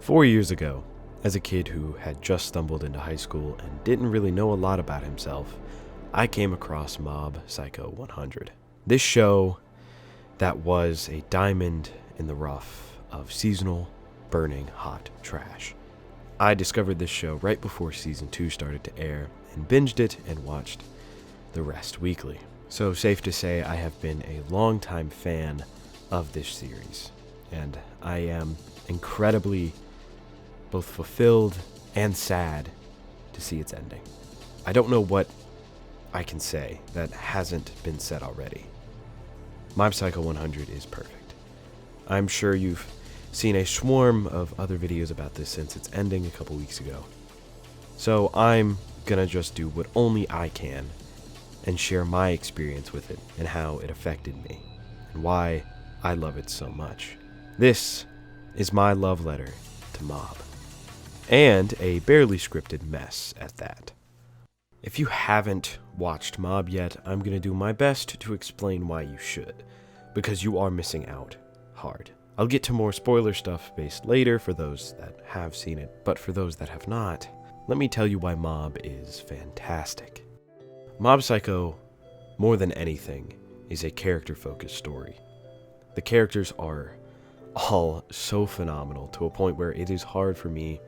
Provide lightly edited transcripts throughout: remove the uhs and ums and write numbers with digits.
4 years ago, as a kid who had just stumbled into high school and didn't really know a lot about himself, I came across Mob Psycho 100. This show that was a diamond in the rough of seasonal, burning hot trash. I discovered this show right before season 2 started to air and binged it and watched the rest weekly. So safe to say I have been a longtime fan of this series, and I am incredibly both fulfilled and sad to see its ending. I don't know what I can say that hasn't been said already. Mob Psycho 100 is perfect. I'm sure you've seen a swarm of other videos about this since its ending a couple weeks ago. So I'm gonna just do what only I can and share my experience with it and how it affected me and why I love it so much. This is my love letter to Mob, and a barely scripted mess at that. If you haven't watched Mob yet, I'm going to do my best to explain why you should, because you are missing out hard. I'll get to more spoiler stuff based later for those that have seen it, but for those that have not, let me tell you why Mob is fantastic. Mob Psycho, more than anything, is a character-focused story. The characters are all so phenomenal to a point where it is hard for me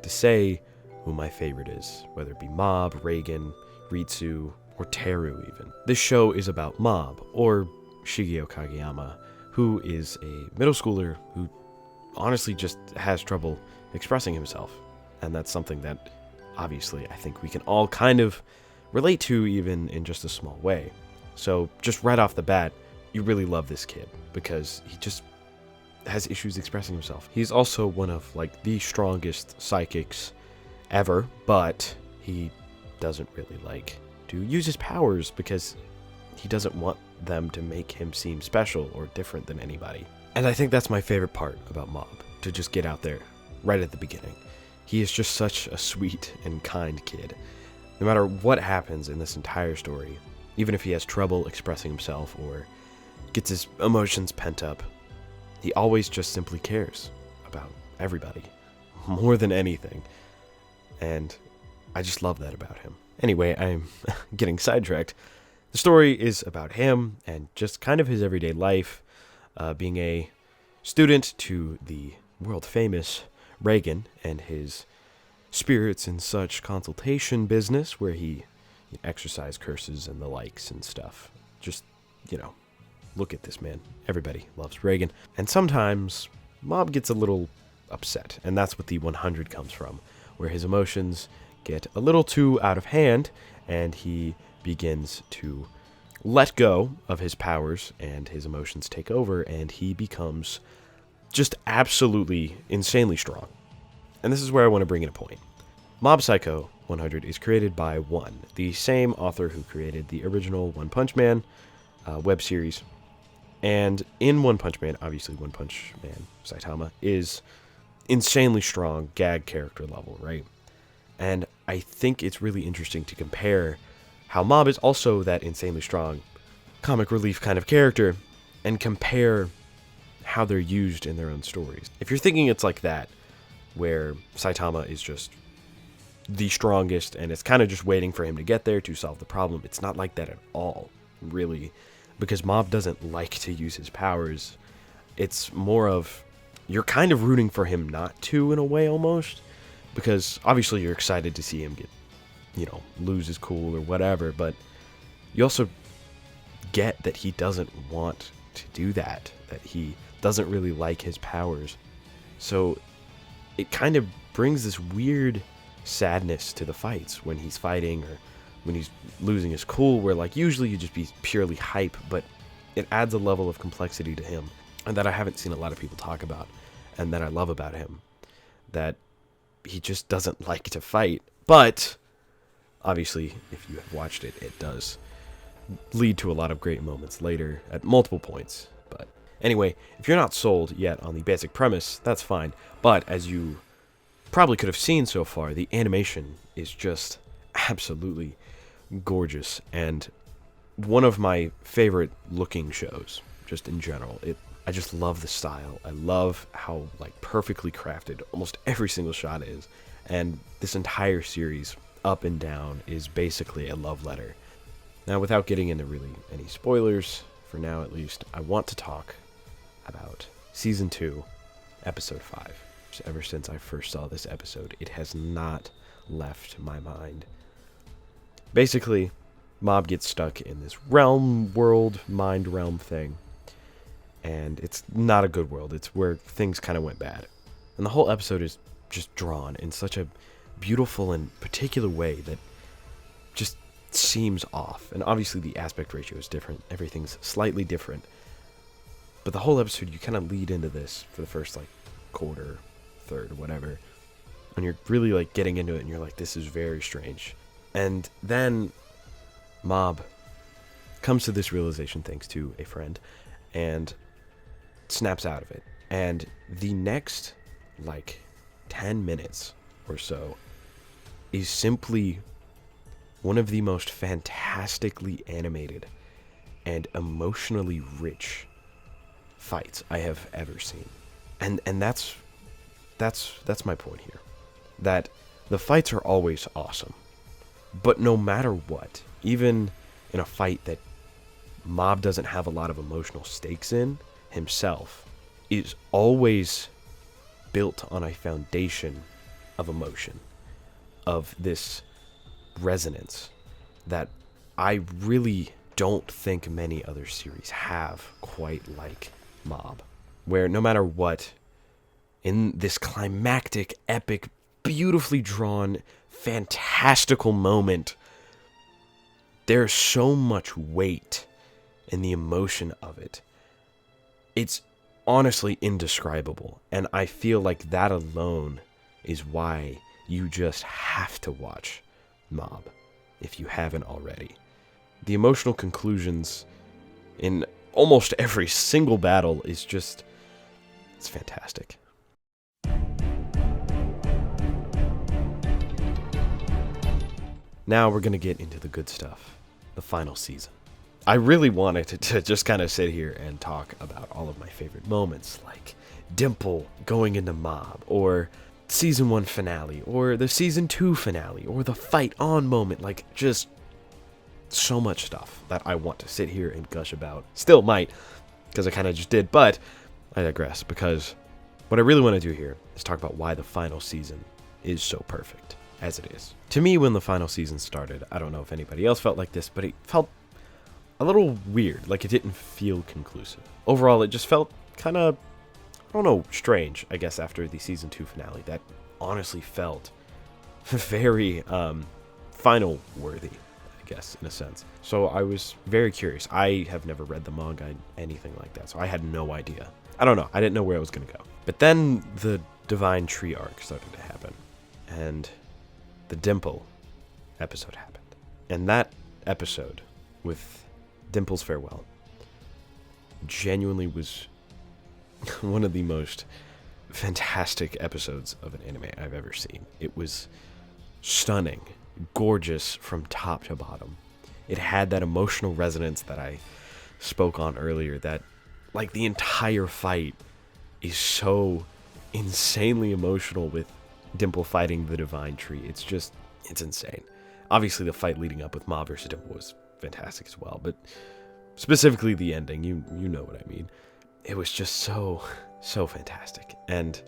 to say who my favorite is, whether it be Mob, Reagan, Ritsu, or Teru even. This show is about Mob, or Shigeo Kageyama, who is a middle schooler who honestly just has trouble expressing himself. And that's something that obviously I think we can all kind of relate to, even in just a small way. So just right off the bat, you really love this kid because he just has issues expressing himself. He's also one of the strongest psychics ever, but he doesn't really like to use his powers because he doesn't want them to make him seem special or different than anybody. And I think that's my favorite part about Mob, to just get out there right at the beginning. He is just such a sweet and kind kid. No matter what happens in this entire story, even if he has trouble expressing himself or gets his emotions pent up, he always just simply cares about everybody, more than anything. And I just love that about him. Anyway, I'm getting sidetracked. The story is about him and just kind of his everyday life, being a student to the world-famous Reagan and his spirits and such consultation business where he exercise curses and the likes and stuff. Just, look at this man. Everybody loves Reagan. And sometimes Mob gets a little upset, and that's what the 100 comes from, where his emotions get a little too out of hand, and he begins to let go of his powers, and his emotions take over, and he becomes just absolutely insanely strong. And this is where I want to bring in a point. Mob Psycho 100 is created by One, the same author who created the original One Punch Man web series. And in One Punch Man, obviously One Punch Man Saitama is insanely strong gag character level, right? And I think it's really interesting to compare how Mob is also that insanely strong comic relief kind of character and compare how they're used in their own stories. If you're thinking it's like that, where Saitama is just the strongest and it's kind of just waiting for him to get there to solve the problem, it's not like that at all, really, because Mob doesn't like to use his powers. It's more of, you're kind of rooting for him not to, in a way, almost, because obviously you're excited to see him get, lose his cool or whatever, but you also get that he doesn't want to do that he doesn't really like his powers. So it kind of brings this weird sadness to the fights when he's fighting or when he's losing his cool, where usually you just be purely hype, but it adds a level of complexity to him, and that I haven't seen a lot of people talk about, and that I love about him, that he just doesn't like to fight. But obviously, if you have watched it, it does lead to a lot of great moments later at multiple points. But anyway, if you're not sold yet on the basic premise, that's fine. But as you probably could have seen so far, the animation is just absolutely gorgeous and one of my favorite looking shows just in general. I just love the style. I love how like perfectly crafted almost every single shot is. And this entire series, up and down, is basically a love letter. Now, without getting into really any spoilers, for now at least, I want to talk about Season 2, Episode 5. Ever since I first saw this episode, it has not left my mind. Basically, Mob gets stuck in this mind realm thing. And it's not a good world. It's where things kind of went bad. And the whole episode is just drawn in such a beautiful and particular way that just seems off. And obviously the aspect ratio is different. Everything's slightly different. But the whole episode, you kind of lead into this for the first like quarter, third, whatever. And you're really like getting into it and you're like, this is very strange. And then Mob comes to this realization thanks to a friend and snaps out of it. And the next like 10 minutes or so is simply one of the most fantastically animated and emotionally rich fights I have ever seen. And that's my point here. That the fights are always awesome. But no matter what, even in a fight that Mob doesn't have a lot of emotional stakes in himself, is always built on a foundation of emotion, of this resonance that I really don't think many other series have quite like Mob, where no matter what, in this climactic, epic, beautifully drawn, fantastical moment, there's so much weight in the emotion of it. It's honestly indescribable, and I feel like that alone is why you just have to watch Mob if you haven't already. The emotional conclusions in almost every single battle is just, it's fantastic. Now we're going to get into the good stuff, the final season. I really wanted to just kind of sit here and talk about all of my favorite moments, like Dimple going into Mob, or Season 1 finale, or the Season 2 finale, or the fight on moment, like just so much stuff that I want to sit here and gush about. Still might, because I kind of just did, but I digress, because what I really want to do here is talk about why the final season is so perfect as it is. To me, when the final season started, I don't know if anybody else felt like this, but it felt a little weird, like it didn't feel conclusive. Overall, it just felt kind of, I don't know, strange, I guess, after the Season 2 finale. That honestly felt very final worthy, I guess, in a sense. So I was very curious. I have never read the manga, anything like that, so I had no idea. I don't know. I didn't know where I was going to go. But then the Divine Tree arc started to happen, and the Dimple episode happened. And that episode with Dimple's farewell genuinely was one of the most fantastic episodes of an anime I've ever seen. It was stunning, gorgeous from top to bottom. It had that emotional resonance that I spoke on earlier, that like the entire fight is so insanely emotional with Dimple fighting the Divine Tree. It's insane. Obviously the fight leading up with Mob versus Dimple was fantastic as well, but specifically the ending, you know what I mean. It was just so fantastic. And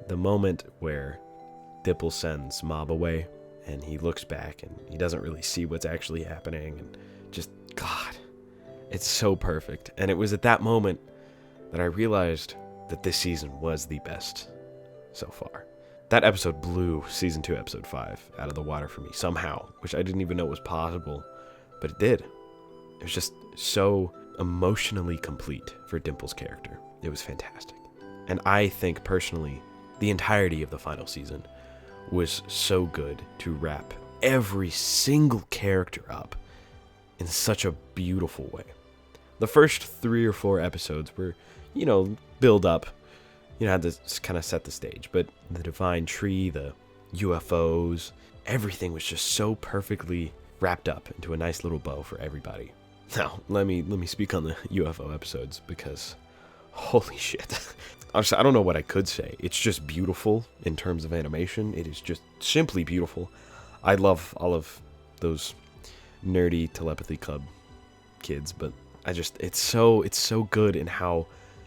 the moment where Dimple sends Mob away and he looks back and he doesn't really see what's actually happening, and just, God, it's so perfect. And it was at that moment that I realized that this season was the best so far. That episode blew Season 2, Episode 5 out of the water for me somehow, which I didn't even know was possible, but it did. It was just so emotionally complete for Dimple's character. It was fantastic. And I think, personally, the entirety of the final season was so good to wrap every single character up in such a beautiful way. The first 3 or 4 episodes were, build up, had to kind of set the stage. But the Divine Tree, the UFOs, everything was just so perfectly wrapped up into a nice little bow for everybody. Now, let me speak on the UFO episodes, because Holy shit. Honestly, I don't know what I could say. It's just beautiful in terms of animation. It is just simply beautiful. I love all of those nerdy telepathy club kids, but it's so good in how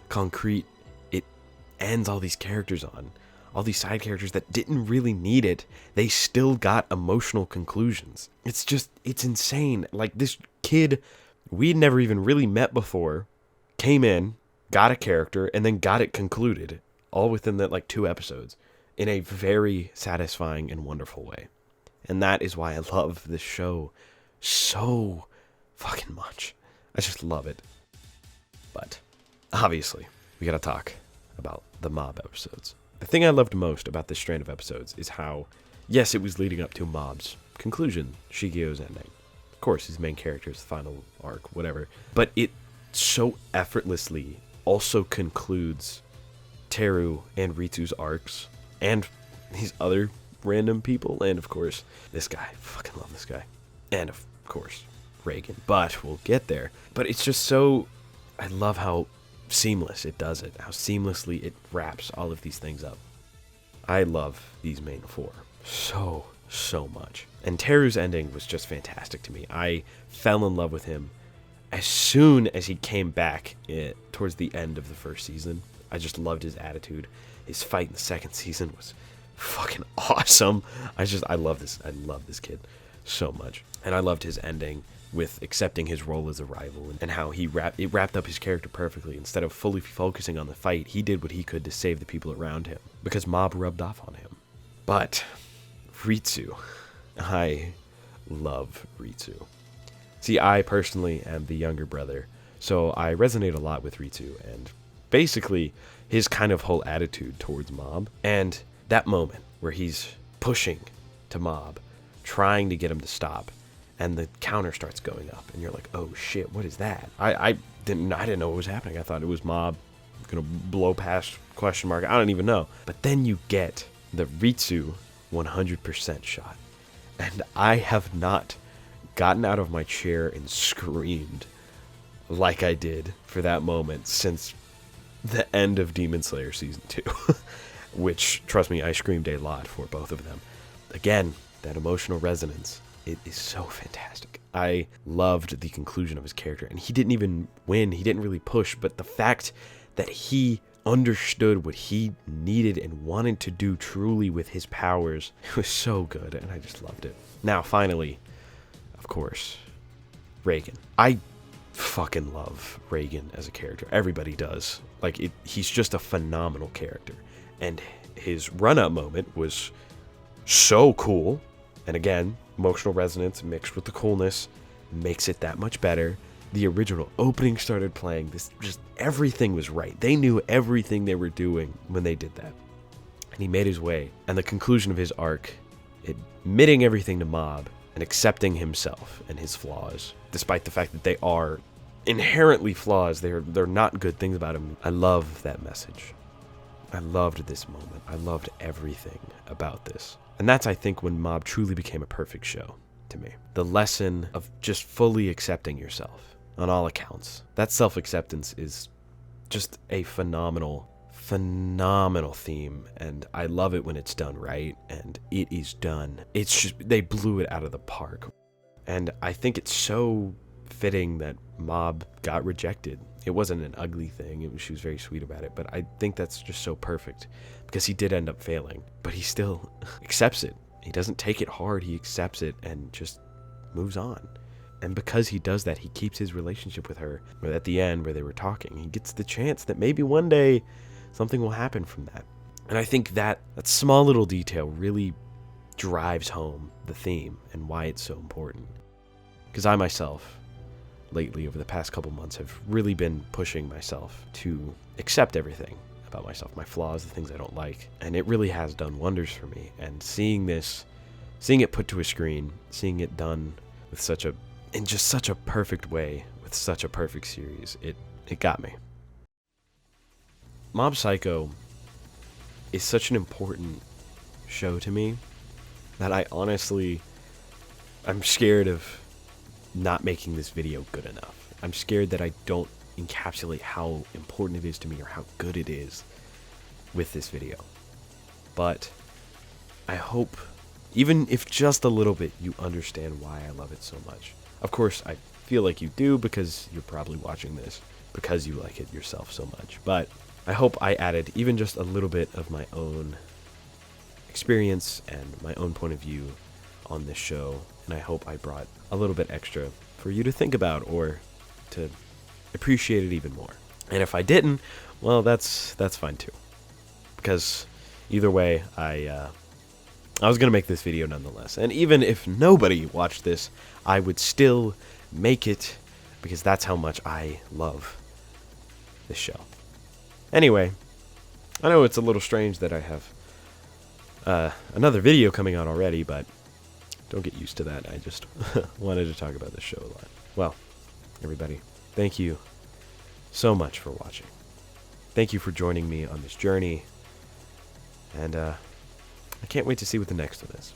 concrete it ends all these characters on. All these side characters that didn't really need it, they still got emotional conclusions. It's insane. Like, this kid we'd never even really met before came in, got a character, and then got it concluded, all within that, like, 2 episodes, in a very satisfying and wonderful way. And that is why I love this show so fucking much. I just love it. But, obviously, we gotta talk about the Mob episodes. The thing I loved most about this strand of episodes is how, yes, it was leading up to Mob's conclusion, Shigio's ending. Of course, his main character's final arc, whatever. But it so effortlessly also concludes Teru and Ritsu's arcs, and these other random people, and of course, this guy. Fucking love this guy. And of course, Reagan. But we'll get there. But it's just so... I love how seamless it does it, how seamlessly it wraps all of these things up. I love these main 4 so much. And Teru's ending was just fantastic to me. I fell in love with him as soon as he came back towards the end of the first season. I just loved his attitude. His fight in the second season was fucking awesome. I love this kid so much. And I loved his ending with accepting his role as a rival, and how it wrapped up his character perfectly. Instead of fully focusing on the fight, he did what he could to save the people around him, because Mob rubbed off on him. But Ritsu, I love Ritsu. See, I personally am the younger brother, so I resonate a lot with Ritsu, and basically his kind of whole attitude towards Mob, and that moment where he's pushing to Mob, trying to get him to stop, and the counter starts going up, and you're like, oh shit, what is that? I didn't know what was happening. I thought it was Mob gonna blow past ? I don't even know. But then you get the Ritsu 100% shot, and I have not gotten out of my chair and screamed like I did for that moment since the end of Demon Slayer Season 2, which, trust me, I screamed a lot for both of them. Again, that emotional resonance. It is so fantastic. I loved the conclusion of his character, and he didn't even win. He didn't really push, but the fact that he understood what he needed and wanted to do truly with his powers, it was so good, and I just loved it. Now, finally, of course, Reagan. I fucking love Reagan as a character. Everybody does. He's just a phenomenal character, and his run-up moment was so cool, and again, emotional resonance mixed with the coolness makes it that much better. The original opening started playing. Everything was right. They knew everything they were doing when they did that. And he made his way. And the conclusion of his arc, admitting everything to Mob and accepting himself and his flaws, despite the fact that they are inherently flaws. They're not good things about him. I love that message. I loved this moment. I loved everything about this. And that's, I think, when Mob truly became a perfect show to me. The lesson of just fully accepting yourself on all accounts. That self-acceptance is just a phenomenal theme, and I love it when it's done right, and it is done. It's just, they blew it out of the park. And I think it's so fitting that Mob got rejected. It wasn't an ugly thing. She was very sweet about it, but I think that's just so perfect, because he did end up failing, but he still accepts it. He doesn't take it hard. He accepts it and just moves on. And because he does that, he keeps his relationship with her. At the end where they were talking, he gets the chance that maybe one day something will happen from that. And I think that small little detail really drives home the theme and why it's so important. Because I myself, lately, over the past couple months, have really been pushing myself to accept everything about myself, my flaws, the things I don't like. And it really has done wonders for me. And seeing it put to a screen, seeing it done with in just such a perfect way, with such a perfect series, it got me. Mob Psycho is such an important show to me that I'm scared of not making this video good enough. I'm scared that I don't encapsulate how important it is to me or how good it is with this video. But I hope, even if just a little bit, you understand why I love it so much. Of course, I feel like you do because you're probably watching this because you like it yourself so much. But I hope I added even just a little bit of my own experience and my own point of view on this show, and I hope I brought a little bit extra for you to think about or to appreciate it even more. And if I didn't, well, that's fine too, because either way, I was gonna make this video nonetheless. And even if nobody watched this, I would still make it because that's how much I love this show. Anyway, I know it's a little strange that I have another video coming out already, but don't get used to that. I just wanted to talk about this show a lot. Well, everybody, thank you so much for watching. Thank you for joining me on this journey, and I can't wait to see what the next one is.